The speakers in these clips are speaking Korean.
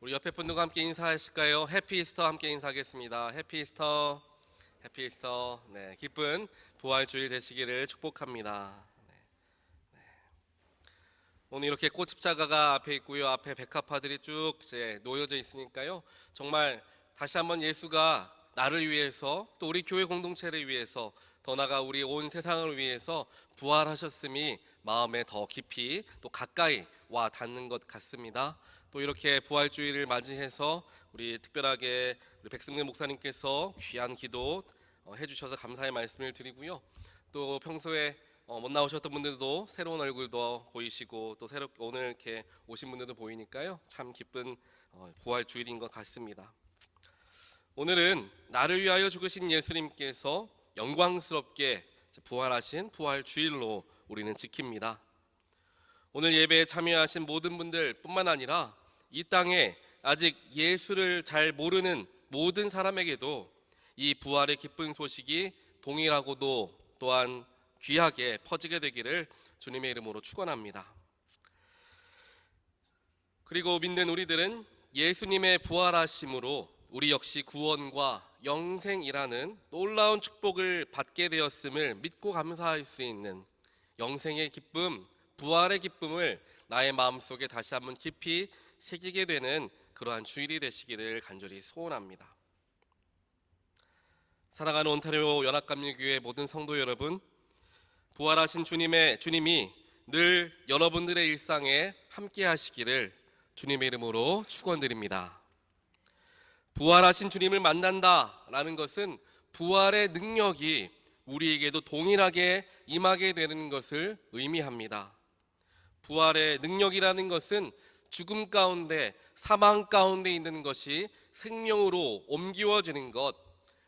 우리 옆에 분들과 함께 인사하실까요? 해피 이스터 함께 인사하겠습니다. 해피 이스터, 해피 이스터. 네, 기쁜 부활주일 되시기를 축복합니다. 오늘 이렇게 꽃십자가가 앞에 있고요. 앞에 백합화들이 쭉 이제 놓여져 있으니까요. 정말 다시 한번 예수가 나를 위해서 또 우리 교회 공동체를 위해서 더 나아가 우리 온 세상을 위해서 부활하셨음이 마음에 더 깊이 또 가까이 와 닿는 것 같습니다. 또 이렇게 부활주의를 맞이해서 우리 특별하게 우리 백승근 목사님께서 귀한 기도 해주셔서 감사의 말씀을 드리고요. 또 평소에 못 나오셨던 분들도 새로운 얼굴도 보이시고 또 새롭게 오늘 이렇게 오신 분들도 보이니까요. 참 기쁜 부활 주일인 것 같습니다. 오늘은 나를 위하여 죽으신 예수님께서 영광스럽게 부활하신 부활 주일로 우리는 지킵니다. 오늘 예배에 참여하신 모든 분들 뿐만 아니라 이 땅에 아직 예수를 잘 모르는 모든 사람에게도 이 부활의 기쁜 소식이 동일하고도 또한 귀하게 퍼지게 되기를 주님의 이름으로 축원합니다. 그리고 믿는 우리들은 예수님의 부활하심으로 우리 역시 구원과 영생이라는 놀라운 축복을 받게 되었음을 믿고 감사할 수 있는 영생의 기쁨, 부활의 기쁨을 나의 마음속에 다시 한번 깊이 새기게 되는 그러한 주일이 되시기를 간절히 소원합니다. 사랑하는 온타리오 연합감리교회 모든 성도 여러분, 부활하신 주님이 늘 여러분들의 일상에 함께 하시기를 주님의 이름으로 축원드립니다. 부활하신 주님을 만난다라는 것은 부활의 능력이 우리에게도 동일하게 임하게 되는 것을 의미합니다. 부활의 능력이라는 것은 죽음 가운데, 사망 가운데 있는 것이 생명으로 옮기워지는 것,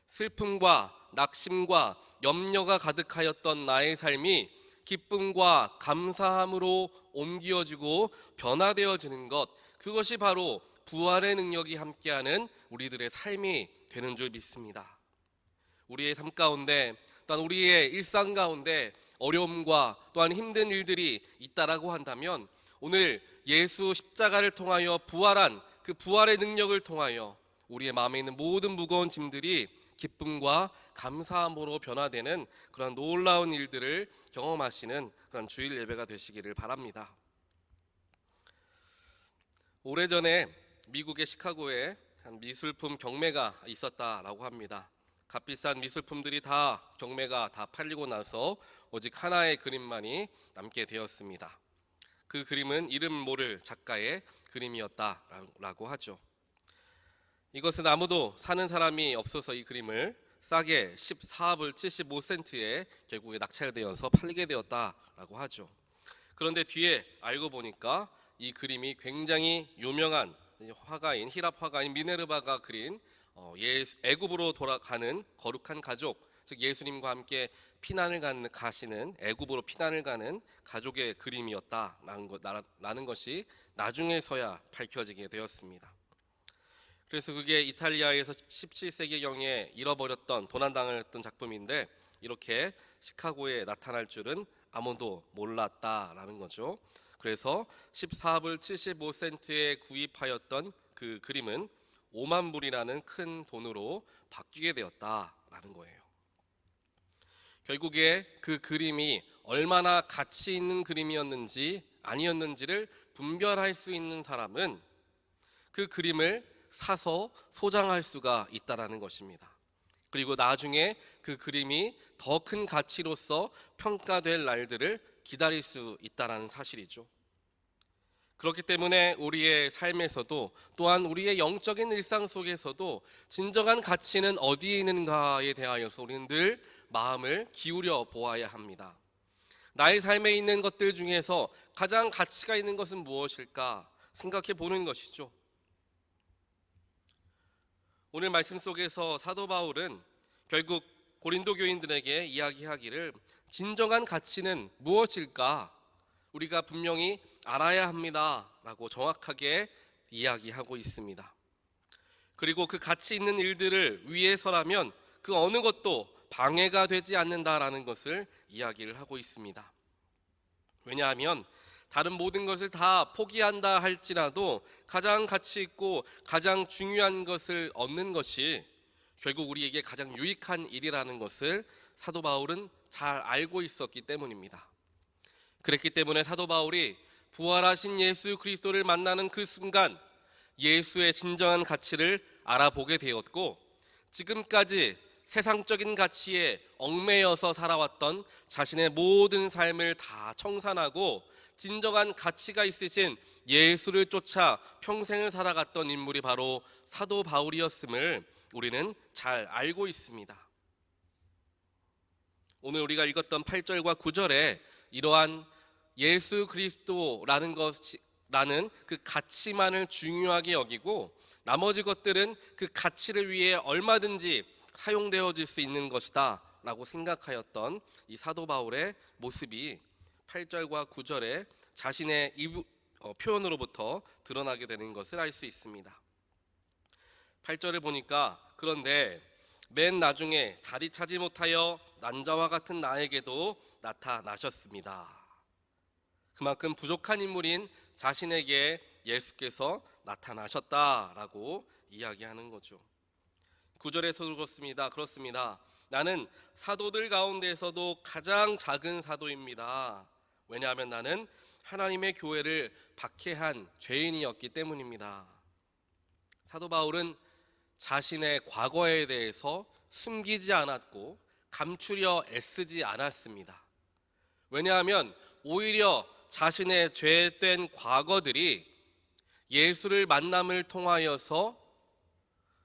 슬픔과 낙심과 염려가 가득하였던 나의 삶이 기쁨과 감사함으로 옮겨지고 변화되어지는 것, 그것이 바로 부활의 능력이 함께하는 우리들의 삶이 되는 줄 믿습니다. 우리의 삶 가운데 또한 우리의 일상 가운데 어려움과 또한 힘든 일들이 있다라고 한다면 오늘 예수 십자가를 통하여 부활한 그 부활의 능력을 통하여 우리의 마음에 있는 모든 무거운 짐들이 기쁨과 감사함으로 변화되는 그런 놀라운 일들을 경험하시는 그런 주일 예배가 되시기를 바랍니다. 오래전에 미국의 시카고에 한 미술품 경매가 있었다라고 합니다. 값비싼 미술품들이 다 경매가 다 팔리고 나서 오직 하나의 그림만이 남게 되었습니다. 그 그림은 이름 모를 작가의 그림이었다라고 하죠. 이것은 아무도 사는 사람이 없어서 이 그림을 싸게 14불 75센트에 결국에 낙찰되어서 팔리게 되었다라고 하죠. 그런데 뒤에 알고 보니까 이 그림이 굉장히 유명한 화가인 히랍 화가인 미네르바가 그린 애굽으로 돌아가는 거룩한 가족, 즉 예수님과 함께 가시는 애굽으로 피난을 가는 가족의 그림이었다라는 것이 나중에서야 밝혀지게 되었습니다. 그래서 그게 이탈리아에서 17세기경에 잃어버렸던 도난당했던 작품인데 이렇게 시카고에 나타날 줄은 아무도 몰랐다라는 거죠. 그래서 14불 75센트에 구입하였던 그 그림은 5만 불이라는 큰 돈으로 바뀌게 되었다라는 거예요. 결국에 그 그림이 얼마나 가치 있는 그림이었는지 아니었는지를 분별할 수 있는 사람은 그 그림을 사서 소장할 수가 있다라는 것입니다. 그리고 나중에 그 그림이 더 큰 가치로서 평가될 날들을 기다릴 수 있다라는 사실이죠. 그렇기 때문에 우리의 삶에서도 또한 우리의 영적인 일상 속에서도 진정한 가치는 어디에 있는가에 대하여서 우리는 늘 마음을 기울여 보아야 합니다. 나의 삶에 있는 것들 중에서 가장 가치가 있는 것은 무엇일까 생각해 보는 것이죠. 오늘 말씀 속에서 사도 바울은 결국 고린도 교인들에게 이야기하기를 진정한 가치는 무엇일까 우리가 분명히 알아야 합니다 라고 정확하게 이야기하고 있습니다. 그리고 그 가치 있는 일들을 위해서라면 그 어느 것도 방해가 되지 않는다라는 것을 이야기를 하고 있습니다. 왜냐하면 다른 모든 것을 다 포기한다 할지라도 가장 가치 있고 가장 중요한 것을 얻는 것이 결국 우리에게 가장 유익한 일이라는 것을 사도 바울은 잘 알고 있었기 때문입니다. 그랬기 때문에 사도 바울이 부활하신 예수 그리스도를 만나는 그 순간 예수의 진정한 가치를 알아보게 되었고, 지금까지 세상적인 가치에 얽매여서 살아왔던 자신의 모든 삶을 다 청산하고 진정한 가치가 있으신 예수를 쫓아 평생을 살아갔던 인물이 바로 사도 바울이었음을 우리는 잘 알고 있습니다. 오늘 우리가 읽었던 8절과 9절에 이러한 예수 그리스도라는 그 가치만을 중요하게 여기고 나머지 것들은 그 가치를 위해 얼마든지 사용되어질 수 있는 것이다 라고 생각하였던 이 사도 바울의 모습이 8절과 9절에 자신의 표현으로부터 드러나게 되는 것을 알 수 있습니다. 8절을 보니까 그런데 맨 나중에 다리 차지 못하여 난자와 같은 나에게도 나타나셨습니다. 그만큼 부족한 인물인 자신에게 예수께서 나타나셨다라고 이야기하는 거죠. 9절에서도 그렇습니다. 나는 사도들 가운데서도 가장 작은 사도입니다. 왜냐하면 나는 하나님의 교회를 박해한 죄인이었기 때문입니다. 사도 바울은 자신의 과거에 대해서 숨기지 않았고 감추려 애쓰지 않았습니다. 왜냐하면 오히려 자신의 죄된 과거들이 예수를 만남을 통하여서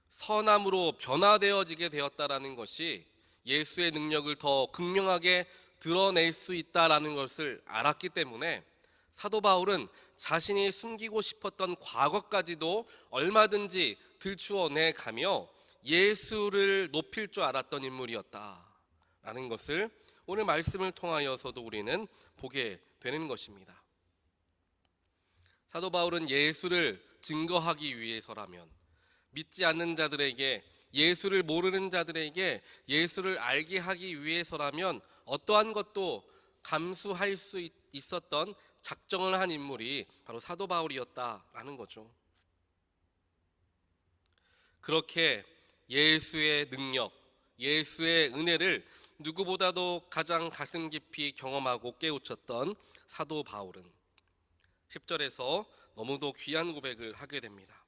선함으로 변화되어지게 되었다라는 것이 예수의 능력을 더 극명하게 드러낼 수 있다라는 것을 알았기 때문에 사도 바울은 자신이 숨기고 싶었던 과거까지도 얼마든지 들추어내 가며 예수를 높일 줄 알았던 인물이었다라는 것을 오늘 말씀을 통하여서도 우리는 보게 되는 것입니다. 사도 바울은 예수를 증거하기 위해서라면, 믿지 않는 자들에게, 예수를 모르는 자들에게 예수를 알게 하기 위해서라면 어떠한 것도 감수할 수 있었던 작정을 한 인물이 바로 사도 바울이었다라는 거죠. 그렇게 예수의 능력, 예수의 은혜를 누구보다도 가장 가슴 깊이 경험하고 깨우쳤던 사도 바울은 10절에서 너무도 귀한 고백을 하게 됩니다.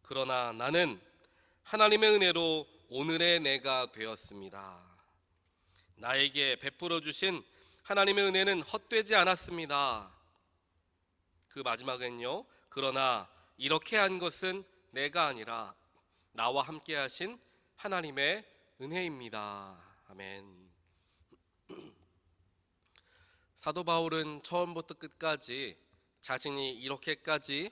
그러나 나는 하나님의 은혜로 오늘의 내가 되었습니다. 나에게 베풀어 주신 하나님의 은혜는 헛되지 않았습니다. 그 마지막엔요, 그러나 이렇게 한 것은 내가 아니라 나와 함께 하신 하나님의 은혜입니다. 아멘. 사도 바울은 처음부터 끝까지 자신이 이렇게까지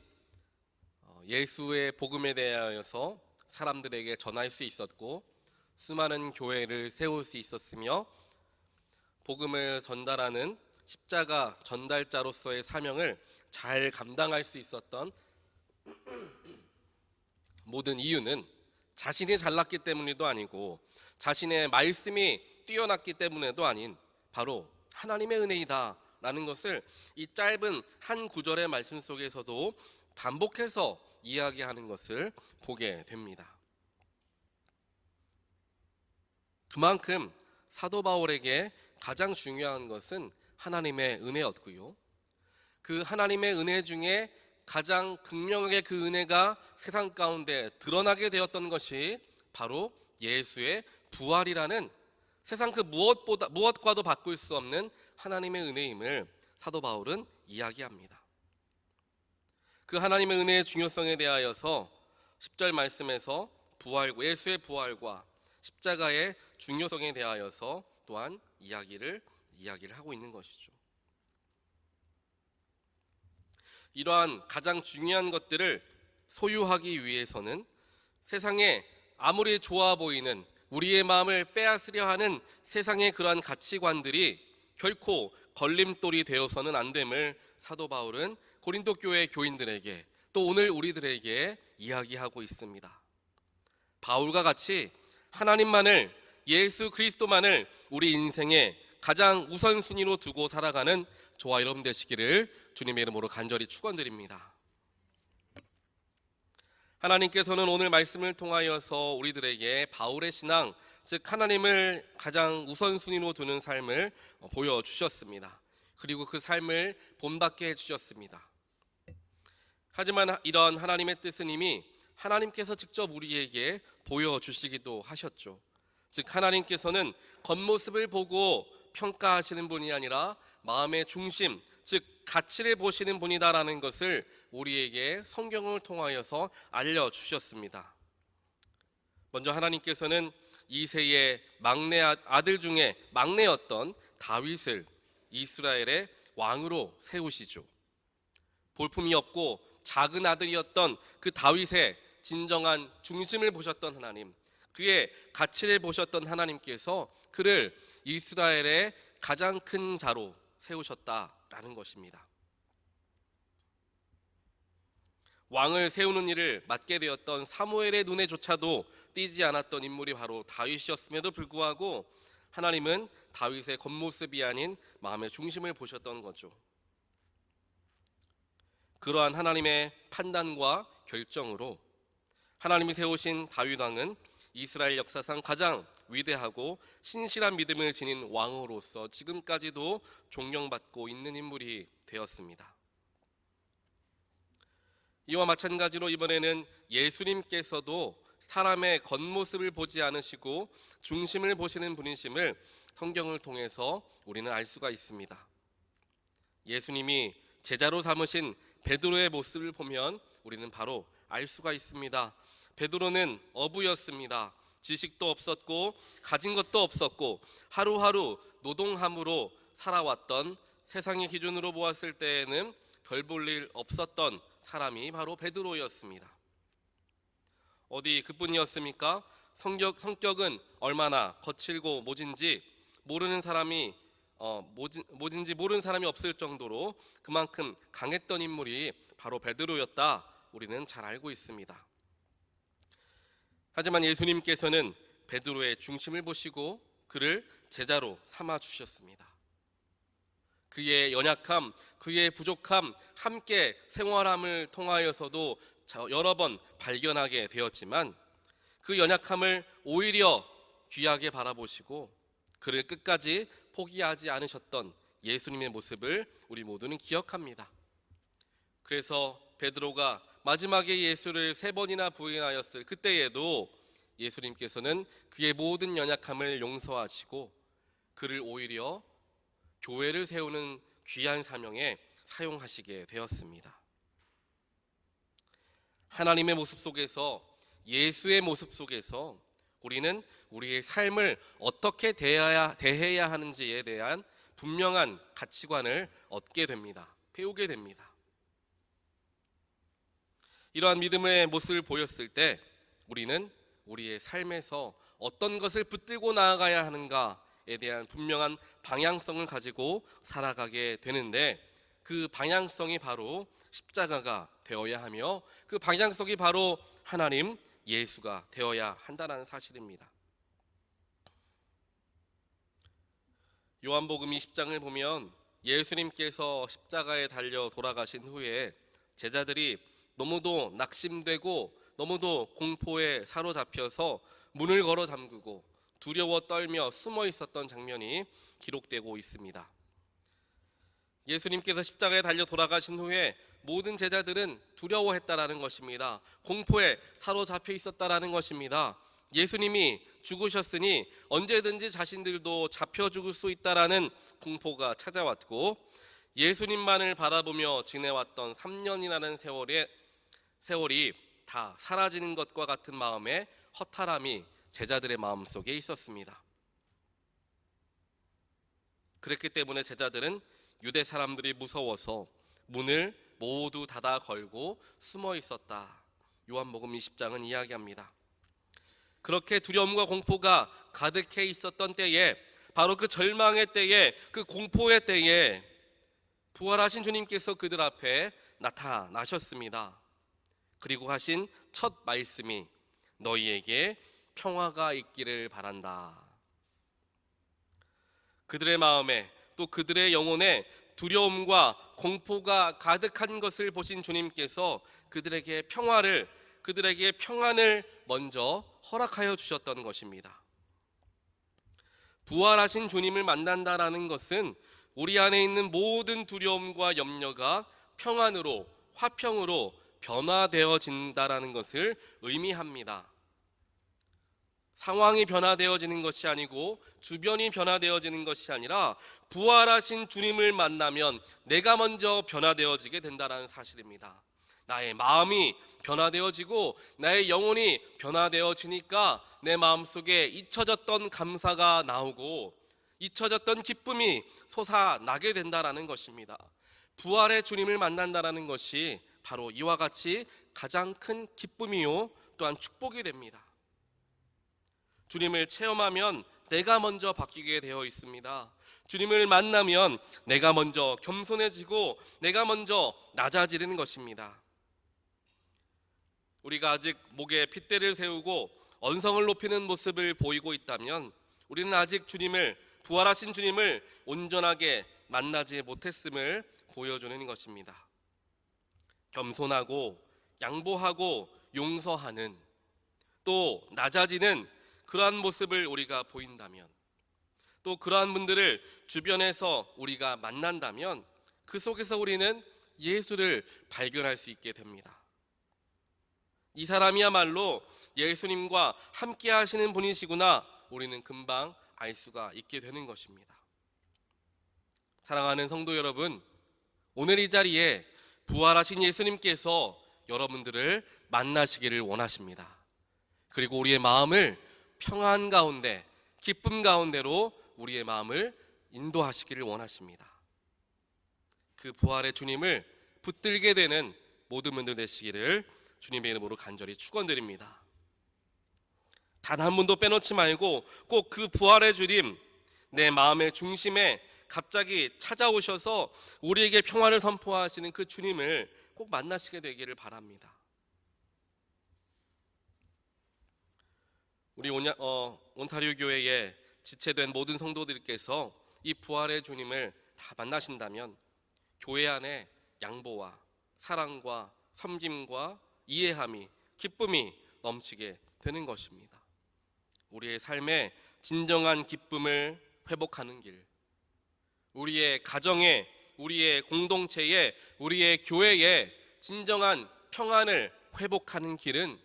예수의 복음에 대하여서 사람들에게 전할 수 있었고 수많은 교회를 세울 수 있었으며 복음을 전달하는 십자가 전달자로서의 사명을 잘 감당할 수 있었던 모든 이유는 자신이 잘났기 때문에도 아니고 자신의 말씀이 뛰어났기 때문에도 아닌 바로 하나님의 은혜이다 라는 것을 이 짧은 한 구절의 말씀 속에서도 반복해서 이야기하는 것을 보게 됩니다. 그만큼 사도 바울에게 가장 중요한 것은 하나님의 은혜였고요, 그 하나님의 은혜 중에 가장 극명하게 그 은혜가 세상 가운데 드러나게 되었던 것이 바로 예수의 부활이라는 세상 그 무엇과도 바꿀 수 없는 하나님의 은혜임을 사도 바울은 이야기합니다. 그 하나님의 은혜의 중요성에 대하여서 10절 말씀에서 예수의 부활과 십자가의 중요성에 대하여서 또한 이야기를 하고 있는 것이죠. 이러한 가장 중요한 것들을 소유하기 위해서는 세상에 아무리 좋아 보이는 우리의 마음을 빼앗으려 하는 세상의 그러한 가치관들이 결코 걸림돌이 되어서는 안 됨을 사도 바울은 고린도 교회 교인들에게 또 오늘 우리들에게 이야기하고 있습니다. 바울과 같이 하나님만을, 예수 그리스도만을 우리 인생의 가장 우선순위로 두고 살아가는 저와 여러분 되시기를 주님의 이름으로 간절히 축원드립니다. 하나님께서는 오늘 말씀을 통하여서 우리들에게 바울의 신앙, 즉 하나님을 가장 우선순위로 두는 삶을 보여주셨습니다. 그리고 그 삶을 본받게 해주셨습니다. 하지만 이런 하나님의 뜻은 이미 하나님께서 직접 우리에게 보여주시기도 하셨죠. 즉 하나님께서는 겉모습을 보고 평가하시는 분이 아니라 마음의 중심, 즉 가치를 보시는 분이다라는 것을 우리에게 성경을 통하여서 알려주셨습니다. 먼저 하나님께서는 이새의 막내 아들 중에 막내였던 다윗을 이스라엘의 왕으로 세우시죠. 볼품이 없고 작은 아들이었던 그 다윗의 진정한 중심을 보셨던 하나님, 그의 가치를 보셨던 하나님께서 그를 이스라엘의 가장 큰 자로 세우셨다라는 것입니다. 왕을 세우는 일을 맡게 되었던 사무엘의 눈에조차도 띄지 않았던 인물이 바로 다윗이었음에도 불구하고 하나님은 다윗의 겉모습이 아닌 마음의 중심을 보셨던 거죠. 그러한 하나님의 판단과 결정으로 하나님이 세우신 다윗 왕은 이스라엘 역사상 가장 위대하고 신실한 믿음을 지닌 왕으로서 지금까지도 존경받고 있는 인물이 되었습니다. 이와 마찬가지로 이번에는 예수님께서도 사람의 겉모습을 보지 않으시고 중심을 보시는 분이심을 성경을 통해서 우리는 알 수가 있습니다. 예수님이 제자로 삼으신 베드로의 모습을 보면 우리는 바로 알 수가 있습니다. 베드로는 어부였습니다. 지식도 없었고 가진 것도 없었고 하루하루 노동함으로 살아왔던, 세상의 기준으로 보았을 때에는 별 볼 일 없었던 사람이 바로 베드로였습니다. 어디 그뿐이었습니까? 성격은 얼마나 거칠고 모진지 모르는 사람이 없을 정도로 그만큼 강했던 인물이 바로 베드로였다, 우리는 잘 알고 있습니다. 하지만 예수님께서는 베드로의 중심을 보시고 그를 제자로 삼아 주셨습니다. 그의 연약함, 그의 부족함, 함께 생활함을 통하여서도 여러 번 발견하게 되었지만 그 연약함을 오히려 귀하게 바라보시고 그를 끝까지 포기하지 않으셨던 예수님의 모습을 우리 모두는 기억합니다. 그래서 베드로가 마지막에 예수를 3번이나 부인하였을 그때에도 예수님께서는 그의 모든 연약함을 용서하시고 그를 오히려 교회를 세우는 귀한 사명에 사용하시게 되었습니다. 하나님의 모습 속에서, 예수의 모습 속에서 우리는 우리의 삶을 어떻게 대해야 하는지에 대한 분명한 가치관을 얻게 됩니다. 배우게 됩니다. 이러한 믿음의 모습을 보였을 때 우리는 우리의 삶에서 어떤 것을 붙들고 나아가야 하는가에 대한 분명한 방향성을 가지고 살아가게 되는데, 그 방향성이 바로 십자가가 되어야 하며 그 방향성이 바로 하나님 예수가 되어야 한다는 사실입니다. 요한복음 20장을 보면 예수님께서 십자가에 달려 돌아가신 후에 제자들이 너무도 낙심되고 너무도 공포에 사로잡혀서 문을 걸어 잠그고 두려워 떨며 숨어 있었던 장면이 기록되고 있습니다. 예수님께서 십자가에 달려 돌아가신 후에 모든 제자들은 두려워했다라는 것입니다. 공포에 사로잡혀 있었다라는 것입니다. 예수님이 죽으셨으니 언제든지 자신들도 잡혀 죽을 수 있다라는 공포가 찾아왔고, 예수님만을 바라보며 지내왔던 3년이라는 세월이 다 사라지는 것과 같은 마음의 허탈함이 제자들의 마음속에 있었습니다. 그랬기 때문에 제자들은 유대 사람들이 무서워서 문을 모두 닫아 걸고 숨어 있었다. 요한복음 20장은 이야기합니다. 그렇게 두려움과 공포가 가득해 있었던 때에, 바로 그 절망의 때에, 그 공포의 때에 부활하신 주님께서 그들 앞에 나타나셨습니다. 그리고 하신 첫 말씀이 너희에게 평화가 있기를 바란다. 그들의 마음에 또 그들의 영혼에 두려움과 공포가 가득한 것을 보신 주님께서 그들에게 평안을 먼저 허락하여 주셨던 것입니다. 부활하신 주님을 만난다라는 것은 우리 안에 있는 모든 두려움과 염려가 평안으로, 화평으로 변화되어진다라는 것을 의미합니다. 상황이 변화되어지는 것이 아니고 주변이 변화되어지는 것이 아니라 부활하신 주님을 만나면 내가 먼저 변화되어지게 된다는 사실입니다. 나의 마음이 변화되어지고 나의 영혼이 변화되어지니까 내 마음속에 잊혀졌던 감사가 나오고 잊혀졌던 기쁨이 솟아나게 된다는 것입니다. 부활의 주님을 만난다는 것이 바로 이와 같이 가장 큰 기쁨이요 또한 축복이 됩니다. 주님을 체험하면 내가 먼저 바뀌게 되어 있습니다. 주님을 만나면 내가 먼저 겸손해지고 내가 먼저 낮아지는 것입니다. 우리가 아직 목에 핏대를 세우고 언성을 높이는 모습을 보이고 있다면 우리는 아직 부활하신 주님을 온전하게 만나지 못했음을 보여주는 것입니다. 겸손하고 양보하고 용서하는, 또 낮아지는 그러한 모습을 우리가 보인다면, 또 그러한 분들을 주변에서 우리가 만난다면 그 속에서 우리는 예수를 발견할 수 있게 됩니다. 이 사람이야말로 예수님과 함께 하시는 분이시구나, 우리는 금방 알 수가 있게 되는 것입니다. 사랑하는 성도 여러분, 오늘 이 자리에 부활하신 예수님께서 여러분들을 만나시기를 원하십니다. 그리고 우리의 마음을 평안 가운데, 기쁨 가운데로 우리의 마음을 인도하시기를 원하십니다. 그 부활의 주님을 붙들게 되는 모든 분들 되시기를 주님의 이름으로 간절히 축원드립니다. 단 한 분도 빼놓지 말고 꼭 그 부활의 주님, 내 마음의 중심에 갑자기 찾아오셔서 우리에게 평화를 선포하시는 그 주님을 꼭 만나시게 되기를 바랍니다. 우리 온타리오 교회에 지체된 모든 성도들께서 이 부활의 주님을 다 만나신다면 교회 안에 양보와 사랑과 섬김과 이해함이, 기쁨이 넘치게 되는 것입니다. 우리의 삶에 진정한 기쁨을 회복하는 길, 우리의 가정에, 우리의 공동체에, 우리의 교회에 진정한 평안을 회복하는 길은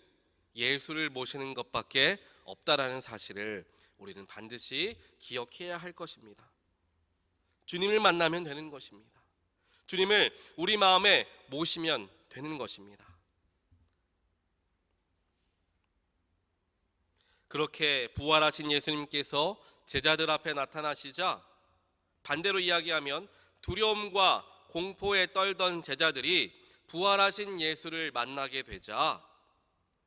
예수를 모시는 것밖에 없다라는 사실을 우리는 반드시 기억해야 할 것입니다. 주님을 만나면 되는 것입니다. 주님을 우리 마음에 모시면 되는 것입니다. 그렇게 부활하신 예수님께서 제자들 앞에 나타나시자, 반대로 이야기하면 두려움과 공포에 떨던 제자들이 부활하신 예수를 만나게 되자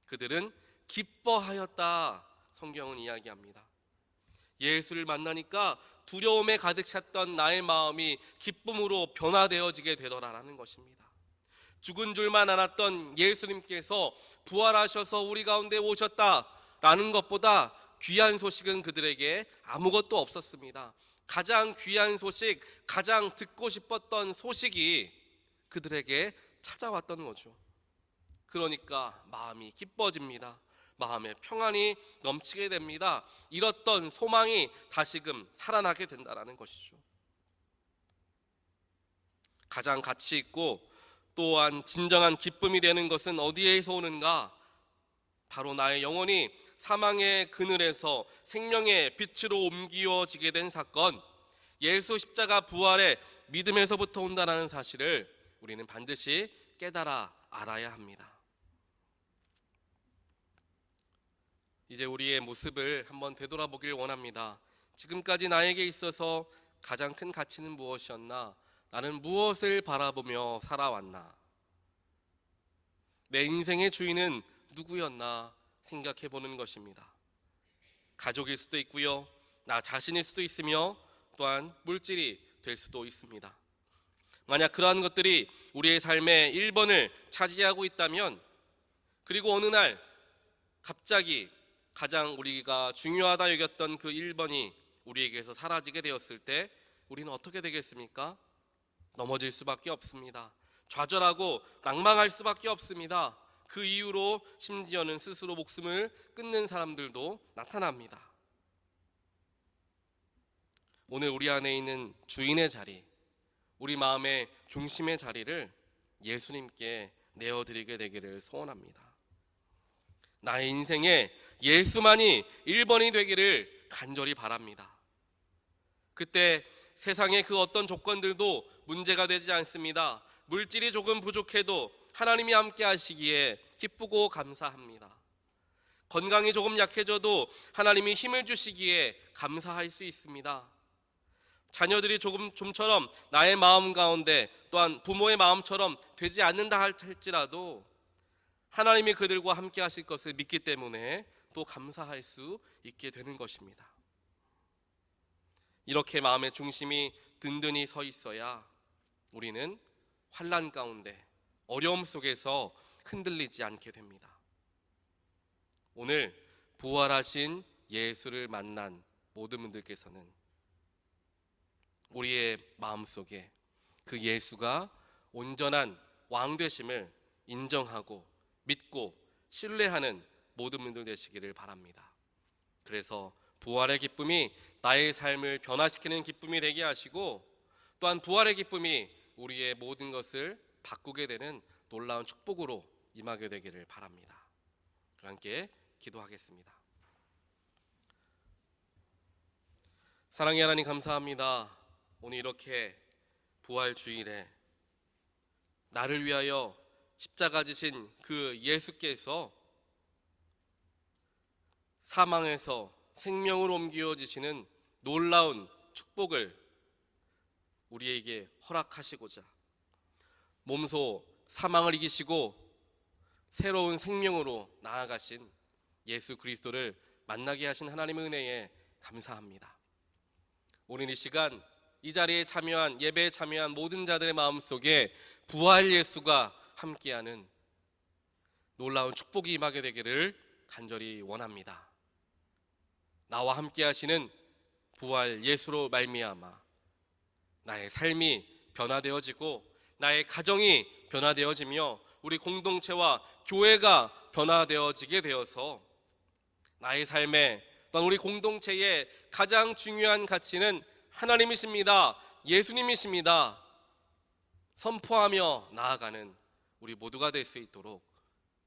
그들은 기뻐하였다, 성경은 이야기합니다. 예수를 만나니까 두려움에 가득 찼던 나의 마음이 기쁨으로 변화되어지게 되더라라는 것입니다. 죽은 줄만 알았던 예수님께서 부활하셔서 우리 가운데 오셨다라는 것보다 귀한 소식은 그들에게 아무것도 없었습니다. 가장 귀한 소식, 가장 듣고 싶었던 소식이 그들에게 찾아왔던 거죠. 그러니까 마음이 기뻐집니다. 마음에 평안이 넘치게 됩니다. 잃었던 소망이 다시금 살아나게 된다는 것이죠. 가장 가치 있고 또한 진정한 기쁨이 되는 것은 어디에서 오는가? 바로 나의 영혼이 사망의 그늘에서 생명의 빛으로 옮겨지게 된 사건, 예수 십자가 부활의 믿음에서부터 온다는 사실을 우리는 반드시 깨달아 알아야 합니다. 이제 우리의 모습을 한번 되돌아보길 원합니다. 지금까지 나에게 있어서 가장 큰 가치는 무엇이었나? 나는 무엇을 바라보며 살아왔나? 내 인생의 주인은 누구였나 생각해 보는 것입니다. 가족일 수도 있고요, 나 자신일 수도 있으며 또한 물질이 될 수도 있습니다. 만약 그러한 것들이 우리의 삶의 1번을 차지하고 있다면, 그리고 어느 날 갑자기 가장 우리가 중요하다 여겼던 그 1번이 우리에게서 사라지게 되었을 때 우리는 어떻게 되겠습니까? 넘어질 수밖에 없습니다. 좌절하고 낭망할 수밖에 없습니다. 그 이유로 심지어는 스스로 목숨을 끊는 사람들도 나타납니다. 오늘 우리 안에 있는 주인의 자리, 우리 마음의 중심의 자리를 예수님께 내어드리게 되기를 소원합니다. 나의 인생에 예수만이 1번이 되기를 간절히 바랍니다. 그때 세상의 그 어떤 조건들도 문제가 되지 않습니다. 물질이 조금 부족해도 하나님이 함께 하시기에 기쁘고 감사합니다. 건강이 조금 약해져도 하나님이 힘을 주시기에 감사할 수 있습니다. 자녀들이 좀처럼 나의 마음 가운데 또한 부모의 마음처럼 되지 않는다 할지라도 하나님이 그들과 함께 하실 것을 믿기 때문에 또 감사할 수 있게 되는 것입니다. 이렇게 마음의 중심이 든든히 서 있어야 우리는 환난 가운데 어려움 속에서 흔들리지 않게 됩니다. 오늘 부활하신 예수를 만난 모든 분들께서는 우리의 마음속에 그 예수가 온전한 왕 되심을 인정하고 믿고 신뢰하는 모든 분들 되시기를 바랍니다. 그래서 부활의 기쁨이 나의 삶을 변화시키는 기쁨이 되게 하시고 또한 부활의 기쁨이 우리의 모든 것을 바꾸게 되는 놀라운 축복으로 임하게 되기를 바랍니다. 함께 기도하겠습니다. 사랑의 하나님 감사합니다. 오늘 이렇게 부활 주일에 나를 위하여 십자가 지신 그 예수께서 사망에서 생명으로 옮겨지시는 놀라운 축복을 우리에게 허락하시고자 몸소 사망을 이기시고 새로운 생명으로 나아가신 예수 그리스도를 만나게 하신 하나님의 은혜에 감사합니다. 우리는 이 시간 이 자리에 참여한 예배에 참여한 모든 자들의 마음속에 부활 예수가 함께하는 놀라운 축복이 임하게 되기를 간절히 원합니다. 나와 함께 하시는 부활 예수로 말미암아 나의 삶이 변화되어지고 나의 가정이 변화되어지며 우리 공동체와 교회가 변화되어지게 되어서 나의 삶에 또한 우리 공동체의 가장 중요한 가치는 하나님이십니다. 예수님이십니다. 선포하며 나아가는 우리 모두가 될 수 있도록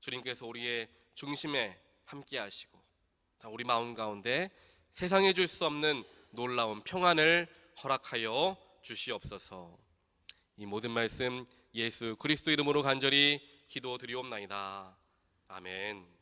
주님께서 우리의 중심에 함께 하시고 우리 마음 가운데 세상에 줄 수 없는 놀라운 평안을 허락하여 주시옵소서. 이 모든 말씀 예수 그리스도 이름으로 간절히 기도드리옵나이다. 아멘.